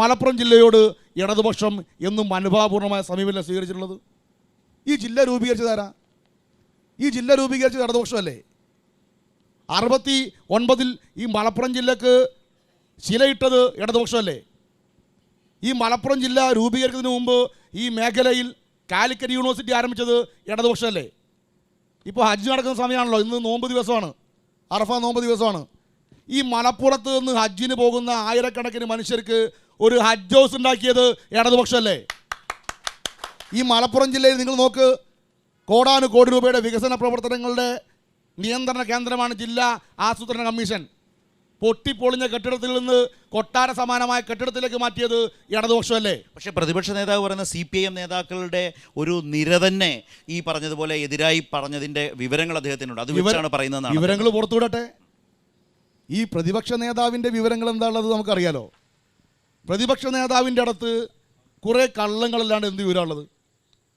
മലപ്പുറം ജില്ലയോട് ഇടതുപക്ഷം എന്നും അനുഭാവപൂർണ്ണമായ സമീപനം സ്വീകരിച്ചിട്ടുള്ളത്? ഈ ജില്ല രൂപീകരിച്ചതാരാ? ഈ ജില്ല രൂപീകരിച്ചത് ഇടതുപക്ഷമല്ലേ? 69 ഈ മലപ്പുറം ജില്ലക്ക് ശിലയിട്ടത് ഇടതുപക്ഷമല്ലേ? ഈ മലപ്പുറം ജില്ല രൂപീകരിക്കുന്നതിന് മുമ്പ് ഈ മേഖലയിൽ കാലിക്കറ്റ് യൂണിവേഴ്സിറ്റി ആരംഭിച്ചത് ഇടതുപക്ഷമല്ലേ? ഇപ്പോൾ ഹജ്ജ് നടക്കുന്ന സമയമാണല്ലോ, ഇന്ന് നോമ്പ് ദിവസമാണ്, അറഫ നോമ്പ് ദിവസമാണ്. ഈ മലപ്പുറത്ത് നിന്ന് ഹജ്ജിന് പോകുന്ന ആയിരക്കണക്കിന് മനുഷ്യർക്ക് ഒരു ഹജ്ജ് ഹൗസ് ഉണ്ടാക്കിയത് ഇടതുപക്ഷമല്ലേ? ഈ മലപ്പുറം ജില്ലയിൽ നിങ്ങൾ നോക്ക്, കോടാനുകോടി രൂപയുടെ വികസന പ്രവർത്തനങ്ങളുടെ നിയന്ത്രണ കേന്ദ്രമാണ് ജില്ലാ ആസൂത്രണ കമ്മീഷൻ. പൊട്ടിപ്പൊളിഞ്ഞ കെട്ടിടത്തിൽ നിന്ന് കൊട്ടാര സമാനമായ കെട്ടിടത്തിലേക്ക് മാറ്റിയത് ഇടതുപക്ഷമല്ലേ? പക്ഷേ പ്രതിപക്ഷ നേതാവ് പറയുന്ന CPIM നേതാക്കളുടെ ഒരു നിര തന്നെ ഈ പറഞ്ഞതുപോലെ എതിരായി പറഞ്ഞതിൻ്റെ വിവരങ്ങൾ അദ്ദേഹത്തിനുണ്ട്. അത് വെച്ചാണ് പറയുന്നതെന്നാണ്. വിവരങ്ങൾ പുറത്തുവിടട്ടെ. ഈ പ്രതിപക്ഷ നേതാവിൻ്റെ വിവരങ്ങൾ എന്താണുള്ളത് നമുക്കറിയാലോ. പ്രതിപക്ഷ നേതാവിൻ്റെ അടുത്ത് കുറേ കള്ളങ്ങളല്ലാണ്ട് എന്ത് വിവരമുള്ളത്?